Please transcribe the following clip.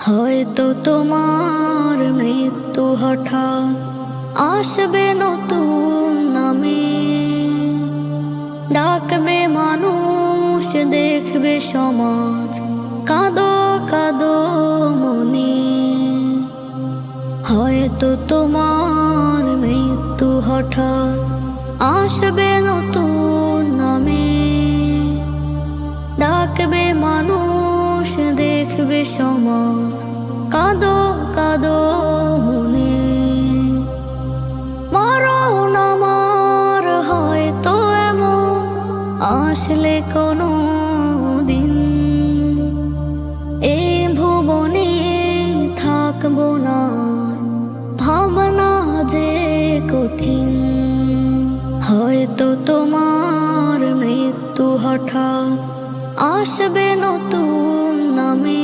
হয়তো তোমার মৃত্যু হঠাৎ আসবে নতুন নামে, ডাকবে মানুষ, দেখবে সমাজ, কাঁদো কাঁদো মনে। হয়তো তোমার মৃত্যু হঠাৎ আসবে নতুন নামে, ডাকবে মানুষ, দেখবে সমাজ, কাঁদো কাঁদো মনে। মরণ আমার হয়তো এমন আসলে কোনো দিন, এ ভুবনে থাকবো না, ভাবনা যে কঠিন। হয়তো তোমার মৃত্যু হঠাৎ আসবে নতুন নামে,